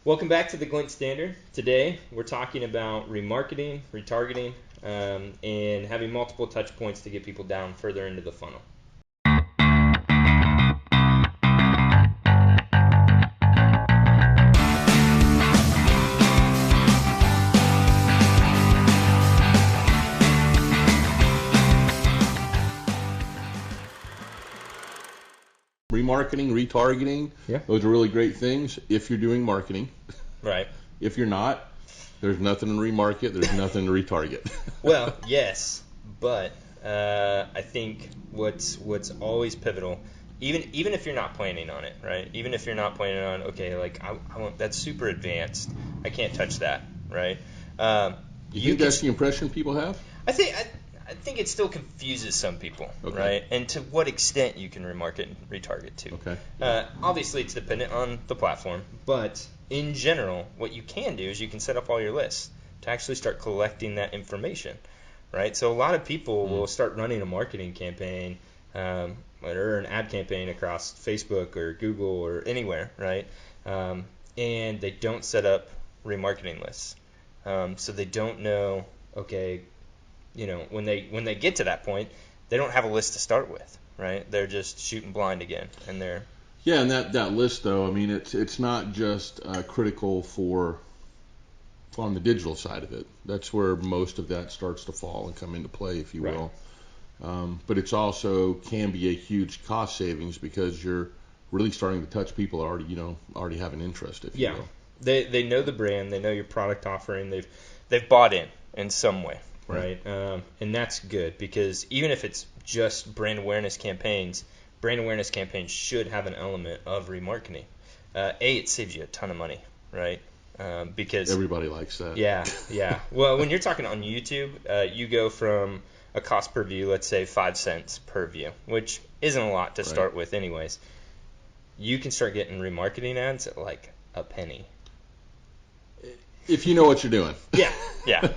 Welcome back to the Glint Standard. Today we're talking about remarketing, retargeting, and having multiple touch points to get people down further into the funnel. Remarketing, retargeting, those are really great things if you're doing marketing. Right. If you're not, there's nothing to remarket, there's nothing to retarget. Well, yes, but I think what's always pivotal, even if you're not planning on it, right? Even if you're not planning on, okay, like I want that's super advanced, I can't touch that, right? You think that's the impression people have? I think it still confuses some people, okay. Right? And to what extent you can remarket and retarget to. Okay. Obviously, it's dependent on the platform, but in general, what you can do is you can set up all your lists to actually start collecting that information, right? So a lot of people will start running a marketing campaign or an ad campaign across Facebook or Google or anywhere, right? And they don't set up remarketing lists. So they don't know, okay, when they get to that point, they don't have a list to start with, right? They're just shooting blind again, and they're and that list though, I mean, it's not just critical for on the digital side of it. That's where most of that starts to fall and come into play, if you will. But it's also can be a huge cost savings because you're really starting to touch people that already have an interest, if you will. They know the brand, they know your product offering, they've bought in some way. Right. And that's good because even if it's just brand awareness campaigns should have an element of remarketing. It saves you a ton of money, right? Because everybody likes that. Yeah. Well, when you're talking on YouTube, you go from a cost per view, let's say 5 cents per view, which isn't a lot to start with anyways. You can start getting remarketing ads at like a penny. If you know what you're doing. Yeah.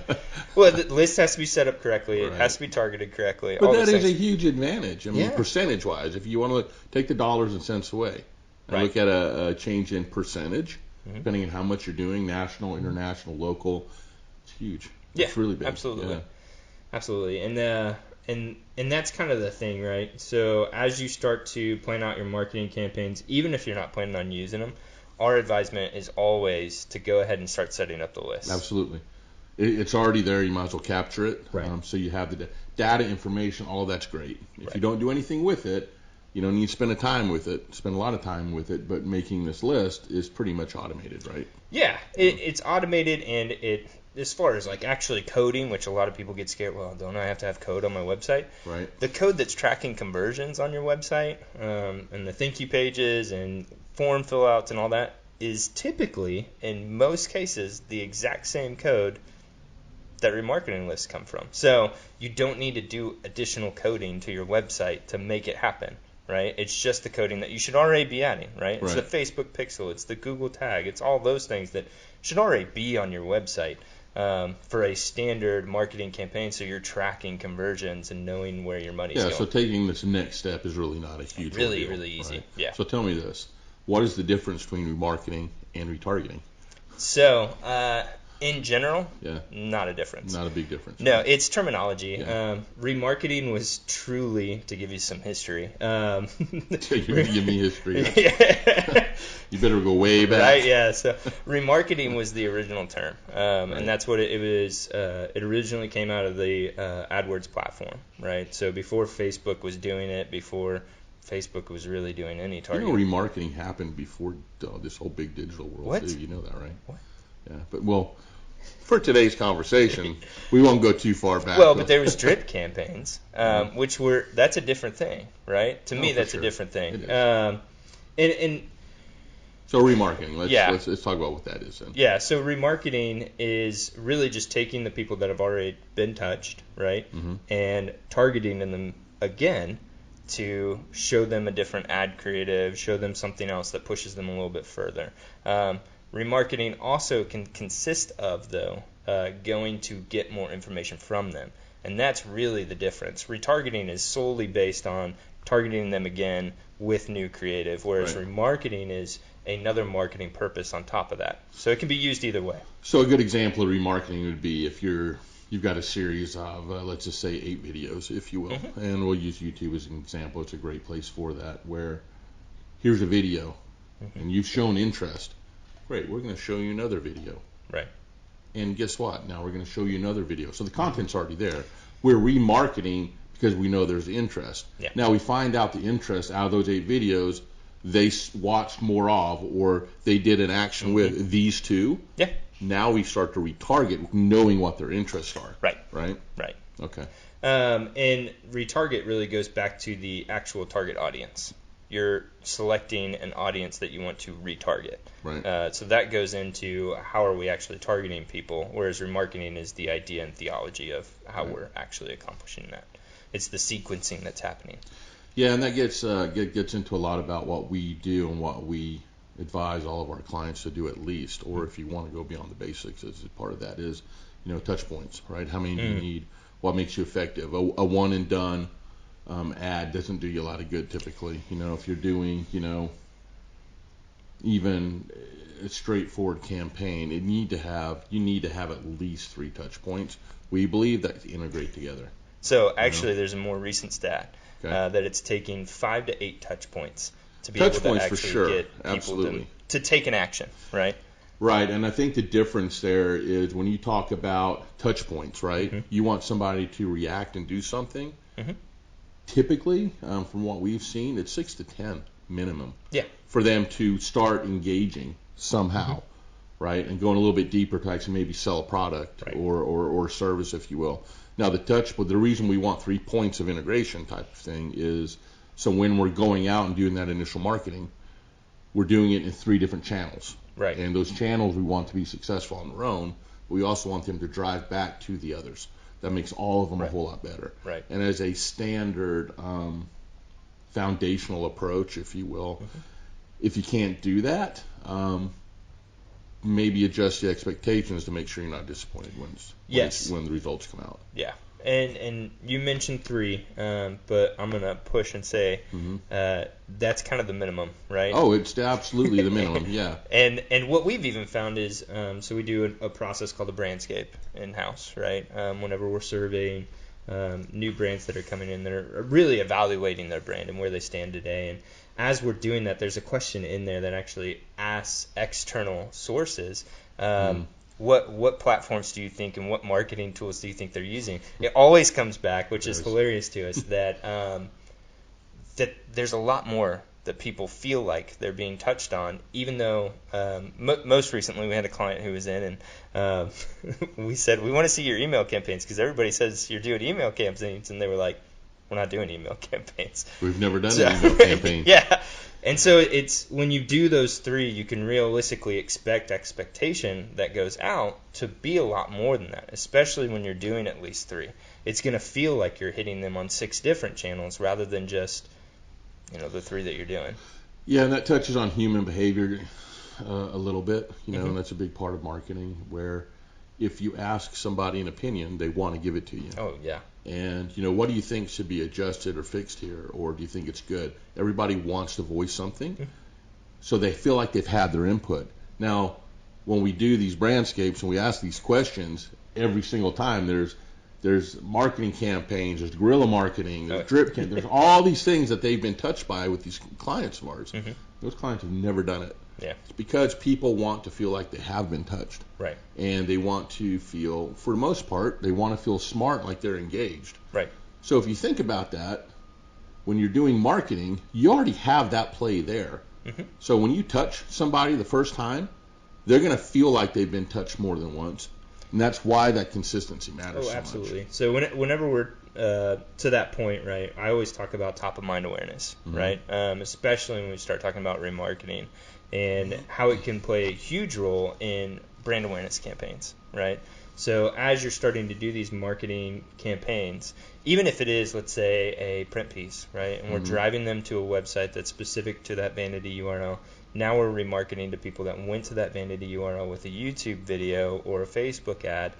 Well, the list has to be set up correctly. It has to be targeted correctly. But that is a huge advantage. I mean, percentage-wise, if you want to take the dollars and cents away and look at a change in percentage, depending on how much you're doing, national, international, local, it's huge. It's really big. Absolutely. And that's kind of the thing, right? So as you start to plan out your marketing campaigns, even if you're not planning on using them, our advisement is always to go ahead and start setting up the list. Absolutely. It's already there. You might as well capture it. Right. So you have the data, information, all of that's great. If you don't do anything with it, you don't need to spend a lot of time with it, but making this list is pretty much automated, right? Yeah, it's automated, and as far as like actually coding, which a lot of people get scared, well, don't I have to have code on my website? Right. The code that's tracking conversions on your website and the thank you pages and form fill outs and all that is typically, in most cases, the exact same code that remarketing lists come from. So you don't need to do additional coding to your website to make it happen, right? It's just the coding that you should already be adding, right? It's the Facebook pixel, it's the Google tag, it's all those things that should already be on your website for a standard marketing campaign, so you're tracking conversions and knowing where your money's going. So taking this next step is really not a huge deal. Really easy. Right? Yeah. So tell me this. What is the difference between remarketing and retargeting? So, in general, not a difference. Not a big difference. No, it's terminology. Remarketing was truly, to give you some history. You're going to give me history. You better go way back. Right, yeah. So remarketing was the original term, and that's what it was. It originally came out of the AdWords platform, right? So before Facebook was doing it, before Facebook was really doing any targeting. Remarketing happened before this whole big digital world. What? Too. You know that, right? What? Yeah, but for today's conversation, we won't go too far back. Well, but there was drip campaigns, that's a different thing, right? To me, that's a different thing. So remarketing, let's talk about what that is then. Yeah, so remarketing is really just taking the people that have already been touched, right, and targeting them again to show them a different ad creative, show them something else that pushes them a little bit further. Remarketing also can consist of, though, going to get more information from them. And that's really the difference. Retargeting is solely based on targeting them again with new creative, whereas remarketing is another marketing purpose on top of that. So it can be used either way. So a good example of remarketing would be if you've got a series of, let's just say 8 videos, if you will, and we'll use YouTube as an example. It's a great place for that, where here's a video, and you've shown interest. Great, we're going to show you another video. Right. And guess what? Now we're going to show you another video. So the content's already there. We're remarketing because we know there's interest. Yeah. Now we find out the interest out of those 8 videos they watched more of, or they did an action with these 2. Yeah. Now we start to retarget, knowing what their interests are. Right. Right? Right. Okay. And retarget really goes back to the actual target audience. You're selecting an audience that you want to retarget. Right. So that goes into how are we actually targeting people, whereas remarketing is the idea and theology of how we're actually accomplishing that. It's the sequencing that's happening. Yeah, and that gets into a lot about what we do and what we advise all of our clients to do at least, or if you want to go beyond the basics, as part of that is, touch points, right? How many do you need? What makes you effective? A one and done ad doesn't do you a lot of good typically. If you're doing, even a straightforward campaign, you need to have at least 3 touch points. We believe that integrate together. So actually, there's a more recent stat that it's taking 5 to 8 touch points to be able to actually get people to take an action, right? Right, and I think the difference there is when you talk about touch points, right? You want somebody to react and do something. Typically, from what we've seen, it's 6 to 10 minimum. Yeah. For them to start engaging somehow, right, and going a little bit deeper to actually maybe sell a product or service, if you will. Now the reason we want 3 points of integration type of thing is so when we're going out and doing that initial marketing, we're doing it in 3 different channels. Right. And those channels we want to be successful on their own, but we also want them to drive back to the others. That makes all of them a whole lot better. Right. And as a standard foundational approach, if you will, if you can't do that, maybe adjust the expectations to make sure you're not disappointed when the results come out. Yeah. And you mentioned 3, but I'm going to push and say that's kind of the minimum, right? Oh, it's absolutely the minimum, yeah. And what we've even found is, so we do a process called a brandscape in-house, right? Whenever we're surveying new brands that are coming in, they're really evaluating their brand and where they stand today. And as we're doing that, there's a question in there that actually asks external sources, what platforms do you think and what marketing tools do you think they're using? It always comes back, which is hilarious to us, that that there's a lot more that people feel like they're being touched on, even though most recently we had a client who was in and we said, we want to see your email campaigns because everybody says you're doing email campaigns, and they were like, we're not doing email campaigns. We've never done an email campaign. Yeah. And so it's when you do those 3, you can realistically expect expectation that goes out to be a lot more than that, especially when you're doing at least 3. It's going to feel like you're hitting them on 6 different channels rather than just the 3 that you're doing. Yeah, and that touches on human behavior a little bit, and that's a big part of marketing, where if you ask somebody an opinion, they want to give it to you. Oh, yeah. And, what do you think should be adjusted or fixed here, or do you think it's good? Everybody wants to voice something, so they feel like they've had their input. Now, when we do these brandscapes and we ask these questions, every single time there's marketing campaigns, there's guerrilla marketing, there's drip campaigns, there's all these things that they've been touched by with these clients of ours. Those clients have never done it. Yeah. It's because people want to feel like they have been touched. Right. And they want to feel, for the most part, they want to feel smart, like they're engaged. Right. So if you think about that, when you're doing marketing, you already have that play there. So when you touch somebody the first time, they're going to feel like they've been touched more than once. And that's why that consistency matters so much. Absolutely. So whenever we're to that point, right, I always talk about top of mind awareness, right? Especially when we start talking about remarketing and how it can play a huge role in brand awareness campaigns, right? So as you're starting to do these marketing campaigns, even if it is, let's say, a print piece, right, and we're driving them to a website that's specific to that vanity URL, now we're remarketing to people that went to that vanity URL with a YouTube video or a Facebook ad.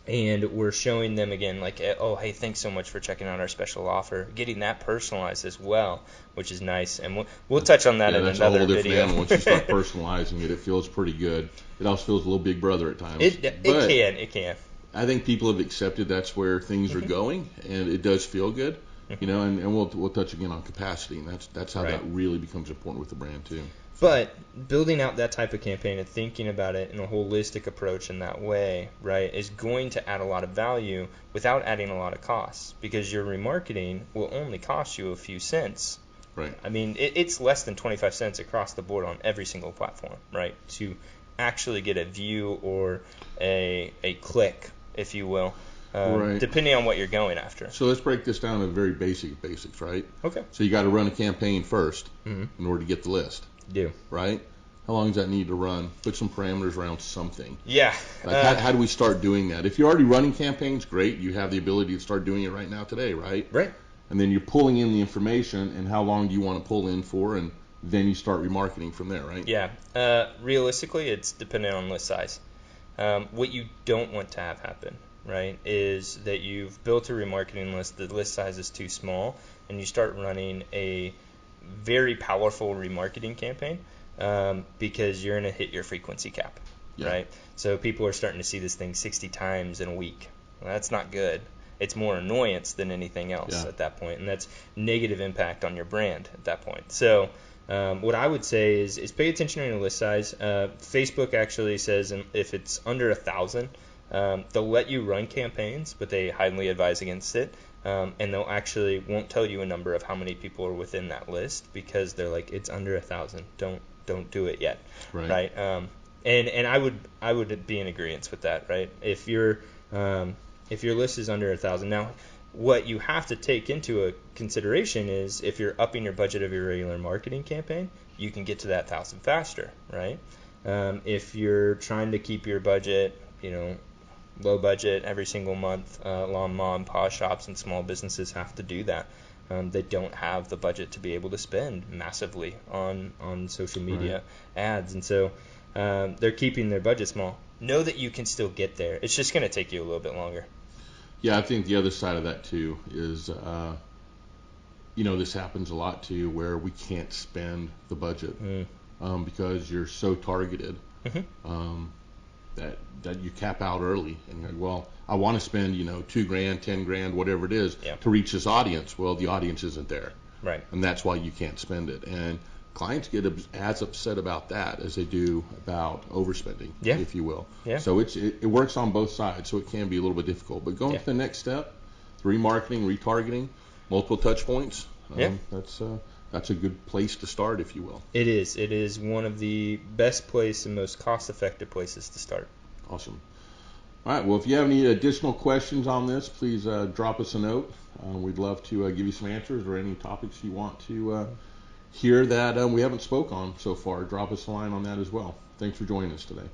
and we're showing them again, like, oh, hey, thanks so much for checking out our special offer, getting that personalized as well, which is nice. And we'll touch on that in that's another a whole different video. animal. Once you start personalizing it, it feels pretty good. It also feels a little Big Brother at times. It can. I think people have accepted that's where things are going, and it does feel good. And we'll touch again on capacity, and that's how that really becomes important with the brand too. But building out that type of campaign and thinking about it in a holistic approach in that way, right, is going to add a lot of value without adding a lot of costs, because your remarketing will only cost you a few cents. Right. I mean, it's less than 25 cents across the board on every single platform, right, to actually get a view or a click, if you will, depending on what you're going after. So let's break this down to very basics, right? Okay. So you got to run a campaign first in order to get the list. Do. Right? How long does that need to run? Put some parameters around something. Yeah. Like how do we start doing that? If you're already running campaigns, great. You have the ability to start doing it right now today, right? Right. And then you're pulling in the information, and how long do you want to pull in for, and then you start remarketing from there, right? Yeah. Realistically, it's dependent on list size. What you don't want to have happen, right, is that you've built a remarketing list, the list size is too small, and you start running a very powerful remarketing campaign because you're going to hit your frequency cap, right? So people are starting to see this thing 60 times in a week. Well, that's not good. It's more annoyance than anything else at that point, and that's negative impact on your brand at that point. So what I would say is pay attention to your list size. Facebook actually says if it's under 1,000, they'll let you run campaigns, but they highly advise against it. And they'll actually won't tell you a number of how many people are within that list, because they're like, it's under 1,000. Don't do it yet, right? And I would be in agreement with that, right? If your list is under 1,000, now what you have to take into a consideration is if you're upping your budget of your regular marketing campaign, you can get to that 1,000 faster, right? If you're trying to keep your budget, low budget every single month, mom and pop shops and small businesses have to do that. They don't have the budget to be able to spend massively on social media ads, and so they're keeping their budget small. Know that you can still get there. It's just going to take you a little bit longer. Yeah, I think the other side of that too is, this happens a lot too, where we can't spend the budget because you're so targeted. That you cap out early, and you're like, well, I want to spend $2,000, $10,000, whatever it is to reach this audience. Well, the audience isn't there, right? And that's why you can't spend it. And clients get as upset about that as they do about overspending, if you will. So it works on both sides, so it can be a little bit difficult. But going to the next step, remarketing, retargeting, multiple touch points. That's a good place to start, if you will. It is. It is one of the best places and most cost-effective places to start. Awesome. All right. Well, if you have any additional questions on this, please drop us a note. We'd love to give you some answers, or any topics you want to hear that we haven't spoke on so far. Drop us a line on that as well. Thanks for joining us today.